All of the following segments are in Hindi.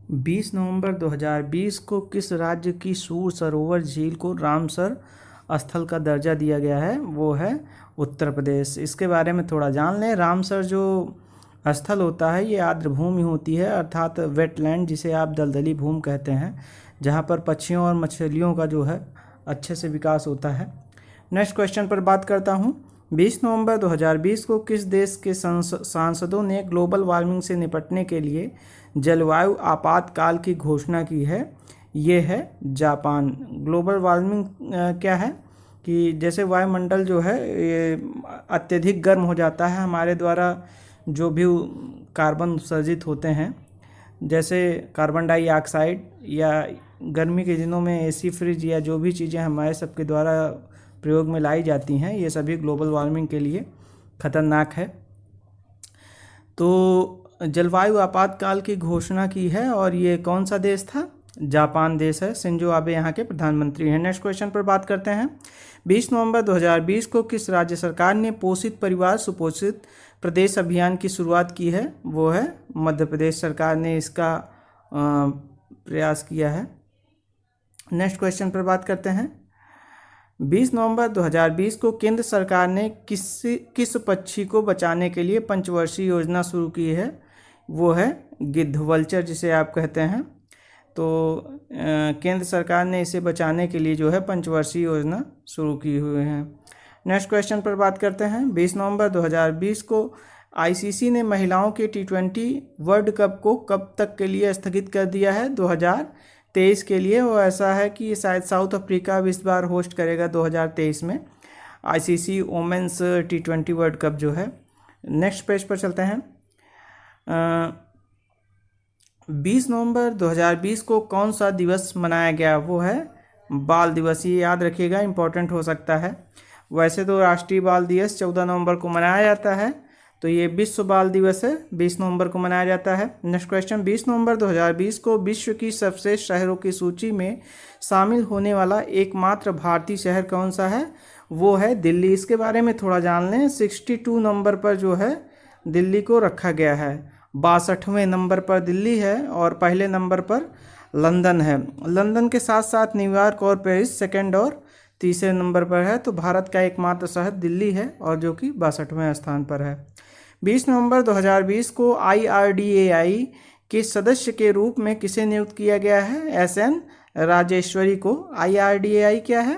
20 नवंबर 2020 को किस राज्य की सूर सरोवर झील को रामसर स्थल का दर्जा दिया गया है? वो है उत्तर प्रदेश। इसके बारे में थोड़ा जान लें। रामसर जो स्थल होता है ये आर्द्र भूमि होती है, अर्थात वेटलैंड, जिसे आप दलदली भूमि कहते हैं, जहाँ पर पक्षियों और मछलियों का जो है अच्छे से विकास होता है। नेक्स्ट क्वेश्चन पर बात करता हूँ। 20 नवंबर 2020 को किस देश के सांसदों ने ग्लोबल वार्मिंग से निपटने के लिए जलवायु आपातकाल की घोषणा की है? ये है जापान। ग्लोबल वार्मिंग क्या है कि जैसे वायुमंडल जो है ये अत्यधिक गर्म हो जाता है, हमारे द्वारा जो भी कार्बन उत्सर्जित होते हैं, जैसे कार्बन डाइऑक्साइड, या गर्मी के दिनों में एसी, फ्रिज, या जो भी चीज़ें हमारे सबके द्वारा प्रयोग में लाई जाती हैं, ये सभी ग्लोबल वार्मिंग के लिए खतरनाक है। तो जलवायु आपातकाल की घोषणा की है, और ये कौन सा देश था? जापान देश है। शिंजो आबे यहाँ के प्रधानमंत्री हैं। नेक्स्ट क्वेश्चन पर बात करते हैं। 20 नवंबर 2020 को किस राज्य सरकार ने पोषित परिवार सुपोषित प्रदेश अभियान की शुरुआत की है? वो है मध्य प्रदेश सरकार ने इसका प्रयास किया है। नेक्स्ट क्वेश्चन पर बात करते हैं। 20 नवंबर 2020 को केंद्र सरकार ने किस पक्षी को बचाने के लिए पंचवर्षीय योजना शुरू की है? वो है गिद्ध, वल्चर जिसे आप कहते हैं। तो केंद्र सरकार ने इसे बचाने के लिए जो है पंचवर्षीय योजना शुरू की हुई है। नेक्स्ट क्वेश्चन पर बात करते हैं। 20 नवंबर 2020 को आईसीसी ने महिलाओं के T20 वर्ल्ड कप को कब तक के लिए स्थगित कर दिया है? 2023 के लिए। वो ऐसा है कि शायद साउथ अफ्रीका भी इस बार होस्ट करेगा 2023 में ICC women's T20 world cup जो है। नेक्स्ट पेज पर चलते हैं। 20 नवंबर 2020 को कौन सा दिवस मनाया गया? वो है बाल दिवस। ये याद रखिएगा, इम्पोर्टेंट हो सकता है। वैसे तो राष्ट्रीय बाल दिवस 14 नवंबर को मनाया जाता है, तो ये विश्व बाल दिवस है, 20 नवंबर को मनाया जाता है। Next question. 20 नवंबर 2020 को विश्व की सर्वश्रेष्ठ शहरों की सूची में शामिल होने वाला एकमात्र भारतीय शहर कौन सा है? वो है दिल्ली। इसके बारे में थोड़ा जान लें। 62 नंबर पर जो है दिल्ली को रखा गया है। 62वें नंबर पर दिल्ली है और पहले नंबर पर लंदन है। लंदन के साथ साथ न्यूयॉर्क और पेरिस सेकंड और तीसरे नंबर पर है। तो भारत का एकमात्र शहर दिल्ली है, और जो कि 62वें स्थान पर है। 20 नवंबर 2020 को IRDAI के सदस्य के रूप में किसे नियुक्त किया गया है? SN राजेश्वरी को। IRDAI क्या है?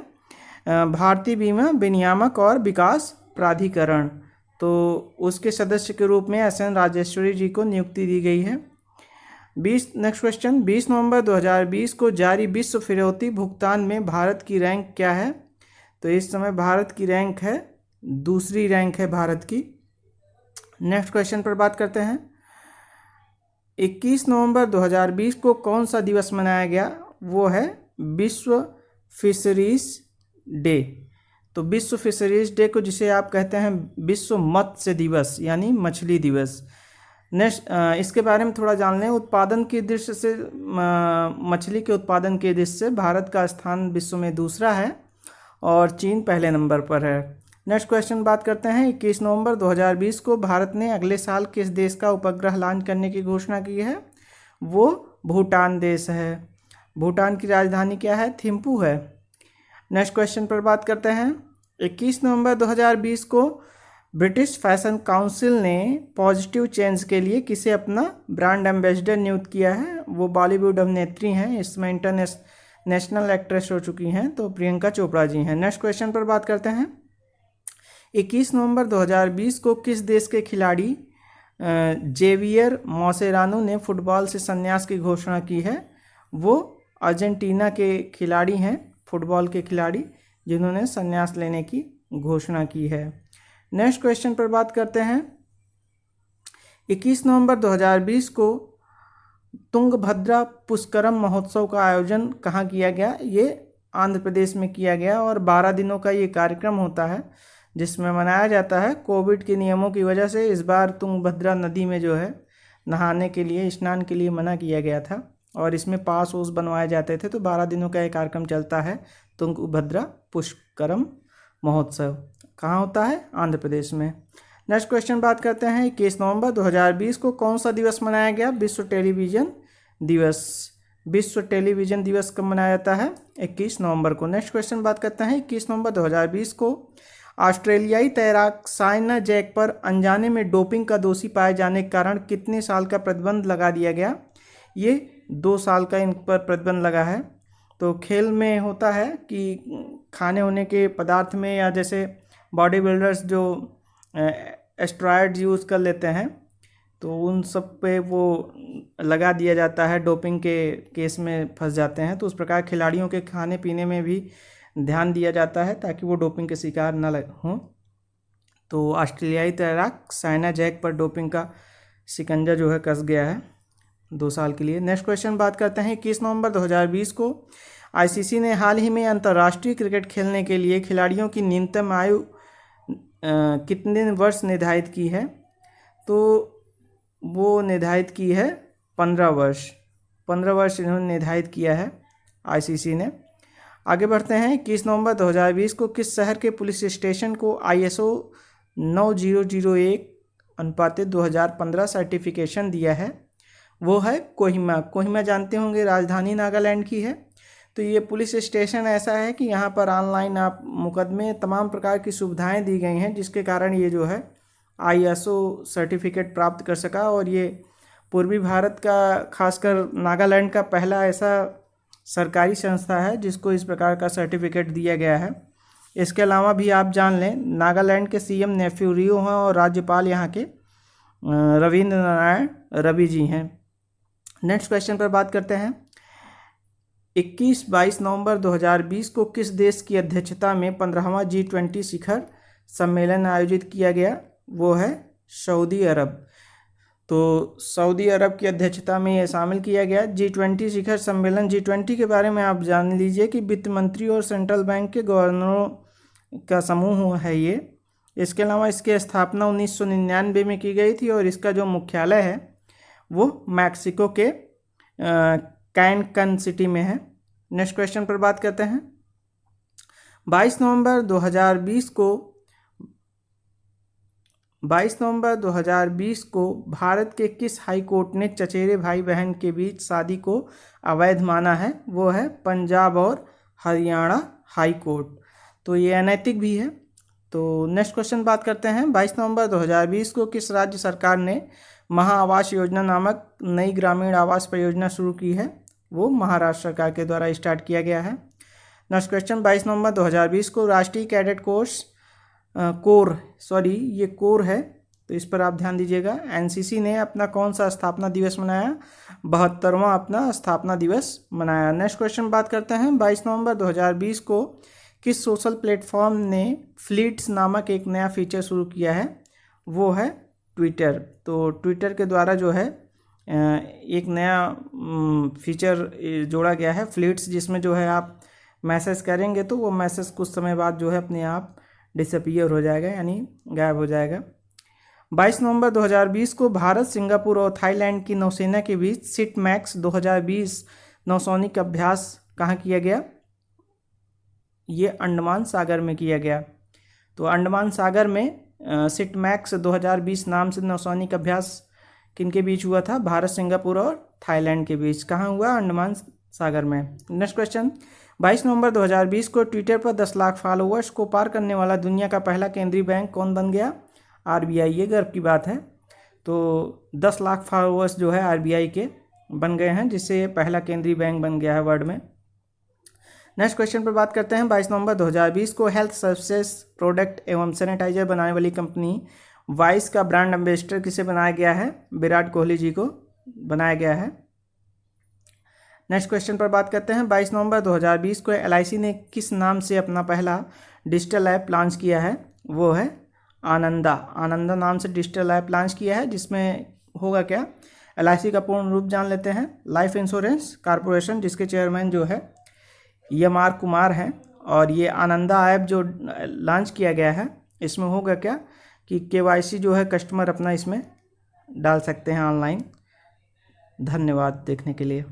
भारतीय बीमा विनियामक और विकास प्राधिकरण। तो उसके सदस्य के रूप में SN राजेश्वरी जी को नियुक्ति दी गई है। Next question. 20 नवंबर 2020 को जारी विश्व फिरौती भुगतान में भारत की रैंक क्या है? तो इस समय भारत की रैंक है, दूसरी रैंक है भारत की। नेक्स्ट क्वेश्चन पर बात करते हैं। 21 नवंबर 2020 को कौन सा दिवस मनाया गया? वो है विश्व फिशरीज डे। तो विश्व फिशरीज डे को, जिसे आप कहते हैं विश्व मत्स्य दिवस, यानी मछली दिवस। नेक्स्ट इसके बारे में थोड़ा जान लें। उत्पादन की दृष्टि से, मछली के उत्पादन की दृष्टि से भारत का स्थान विश्व में दूसरा है और चीन पहले नंबर पर है। नेक्स्ट क्वेश्चन बात करते हैं। 21 नवंबर 2020 को भारत ने अगले साल किस देश का उपग्रह लॉन्च करने की घोषणा की है? वो भूटान देश है। भूटान की राजधानी क्या है? थिम्पू है। नेक्स्ट क्वेश्चन पर बात करते हैं। 21 नवंबर 2020 को ब्रिटिश फैशन काउंसिल ने पॉजिटिव चेंज के लिए किसे अपना ब्रांड एम्बेसडर नियुक्त किया है? वो बॉलीवुड अभिनेत्री हैं, इसमें इंटरनेशनल एक्ट्रेस हो चुकी हैं, तो प्रियंका चोपड़ा जी हैं। नेक्स्ट क्वेश्चन पर बात करते हैं। 21 नवंबर 2020 को किस देश के खिलाड़ी जेवियर मोसेरानो ने फुटबॉल से संन्यास की घोषणा की है? वो अर्जेंटीना के खिलाड़ी हैं, फुटबॉल के खिलाड़ी, जिन्होंने संन्यास लेने की घोषणा की है। नेक्स्ट क्वेश्चन पर बात करते हैं। 21 नवंबर 2020 को तुंगभद्रा पुष्करम महोत्सव का आयोजन कहाँ किया गया? ये आंध्र प्रदेश में किया गया, और 12 दिनों का ये कार्यक्रम होता है जिसमें मनाया जाता है। कोविड के नियमों की वजह से इस बार तुंगभद्रा नदी में जो है नहाने के लिए, स्नान के लिए मना किया गया था, और इसमें पास ओस बनवाए जाते थे। तो 12 दिनों का ये कार्यक्रम चलता है, तुंगभद्रा पुष्करम महोत्सव। कहाँ होता है? आंध्र प्रदेश में। नेक्स्ट क्वेश्चन बात करते हैं। 21 नवंबर 2020 को कौन सा दिवस मनाया गया? विश्व टेलीविज़न दिवस, विश्व टेलीविजन दिवस कब मनाया जाता है? 21 नवंबर को। नेक्स्ट क्वेश्चन बात करते हैं 21 नवंबर 2020 को ऑस्ट्रेलियाई तैराक साइना जैक पर अनजाने में डोपिंग का दोषी पाए जाने के कारण कितने साल का प्रतिबंध लगा दिया गया? ये 2 साल का इन पर प्रतिबंध लगा है। तो खेल में होता है कि खाने होने के पदार्थ में या जैसे बॉडी बिल्डर्स जो एस्टेरॉयड्स यूज़ कर लेते हैं तो उन सब पे वो लगा दिया जाता है, डोपिंग के केस में फंस जाते हैं। तो उस प्रकार खिलाड़ियों के खाने पीने में भी ध्यान दिया जाता है ताकि वो डोपिंग के शिकार न हों। तो ऑस्ट्रेलियाई तैराक साइना जैक पर डोपिंग का शिकंजा जो है कस गया है 2 साल के लिए। नेक्स्ट क्वेश्चन बात करते हैं 21 नवंबर 2020 को आईसीसी ने हाल ही में अंतर्राष्ट्रीय क्रिकेट खेलने के लिए खिलाड़ियों की न्यूनतम आयु कितने वर्ष निर्धारित की है? तो वो निर्धारित की है 15 वर्ष। 15 वर्ष इन्होंने निर्धारित किया है आईसीसी ने। आगे बढ़ते हैं 21 नवंबर 2020 को किस शहर के पुलिस स्टेशन को ISO 9001/2015 सर्टिफिकेशन दिया है? वो है कोहिमा। कोहिमा जानते होंगे राजधानी नागालैंड की है। तो ये पुलिस स्टेशन ऐसा है कि यहाँ पर ऑनलाइन आप मुकदमे तमाम प्रकार की सुविधाएं दी गई हैं जिसके कारण ये जो है ISO सर्टिफिकेट प्राप्त कर सका। और ये पूर्वी भारत का खासकर नागालैंड का पहला ऐसा सरकारी संस्था है जिसको इस प्रकार का सर्टिफिकेट दिया गया है। इसके अलावा भी आप जान लें नागालैंड के CM नेफ्यू रियो हैं और राज्यपाल यहाँ के रविंद्र नारायण रवि जी हैं। नेक्स्ट क्वेश्चन पर बात करते हैं 21-22 नवंबर 2020 को किस देश की अध्यक्षता में 15वां G20 शिखर सम्मेलन आयोजित किया गया? वो है सऊदी अरब। तो सऊदी अरब की अध्यक्षता में ये शामिल किया गया G20 शिखर सम्मेलन। G20 के बारे में आप जान लीजिए कि वित्त मंत्री और सेंट्रल बैंक के गवर्नरों का समूह है ये। इसके अलावा इसकी स्थापना 1999 में की गई थी और इसका जो मुख्यालय है वो मैक्सिको के कैनकन सिटी में है। नेक्स्ट क्वेश्चन पर बात करते हैं 22 नवंबर 2020 को भारत के किस हाई कोर्ट ने चचेरे भाई बहन के बीच शादी को अवैध माना है? वो है पंजाब और हरियाणा हाई कोर्ट। तो ये अनैतिक भी है। तो नेक्स्ट क्वेश्चन बात करते हैं 22 नवंबर 2020 को किस राज्य सरकार ने महा आवास योजना नामक नई ग्रामीण आवास परियोजना शुरू की है? वो महाराष्ट्र सरकार के द्वारा स्टार्ट किया गया है। नेक्स्ट क्वेश्चन 22 नवंबर 2020 को राष्ट्रीय कैडेट कोर है तो इस पर आप ध्यान दीजिएगा। NCC ने अपना कौन सा स्थापना दिवस मनाया? 72वां अपना स्थापना दिवस मनाया। नेक्स्ट क्वेश्चन बात करते हैं 22 नवंबर 2020 को किस सोशल प्लेटफॉर्म ने फ्लीट्स नामक एक नया फीचर शुरू किया है? वो है ट्विटर। तो ट्विटर के द्वारा जो है एक नया फीचर जोड़ा गया है फ्लीट्स, जिसमें जो है आप मैसेज करेंगे तो वो मैसेज कुछ समय बाद जो है अपने आप डिसअपीयर हो जाएगा, यानी गायब हो जाएगा। 22 नवंबर 2020 को भारत, सिंगापुर और थाईलैंड की नौसेना के बीच सिट मैक्स 2020 नौसैनिक अभ्यास कहाँ किया गया? ये अंडमान सागर में किया गया। तो अंडमान सागर में सिट मैक्स 2020 नाम से नौसैनिक अभ्यास किनके बीच हुआ था? भारत, सिंगापुर और थाईलैंड के बीच। कहाँ हुआ? अंडमान सागर में। नेक्स्ट क्वेश्चन 22 नवंबर 2020 को ट्विटर पर 10 लाख फॉलोअर्स को पार करने वाला दुनिया का पहला केंद्रीय बैंक कौन बन गया? RBI। ये गर्व की बात है। तो 10 लाख फॉलोअर्स जो है RBI के बन गए हैं, जिससे पहला केंद्रीय बैंक बन गया है वर्ल्ड में। नेक्स्ट क्वेश्चन पर बात करते हैं 22 नवंबर 2020 को हेल्थ सर्विसेज प्रोडक्ट एवं सैनिटाइजर बनाने वाली कंपनी वाइस का ब्रांड एम्बेसडर किसे बनाया गया है? विराट कोहली जी को बनाया गया है। नेक्स्ट क्वेश्चन पर बात करते हैं 22 नवंबर 2020 को LIC ने किस नाम से अपना पहला डिजिटल ऐप लॉन्च किया है? वो है आनंदा। आनंदा नाम से डिजिटल ऐप लॉन्च किया है, जिसमें होगा क्या? LIC का पूर्ण रूप जान लेते हैं। लाइफ इंश्योरेंस कॉरपोरेशन, जिसके चेयरमैन जो है YMR कुमार हैं। और ये आनंदा ऐप जो लॉन्च किया गया है, इसमें होगा क्या कि KYC जो है कस्टमर अपना इसमें डाल सकते हैं ऑनलाइन। धन्यवाद देखने के लिए।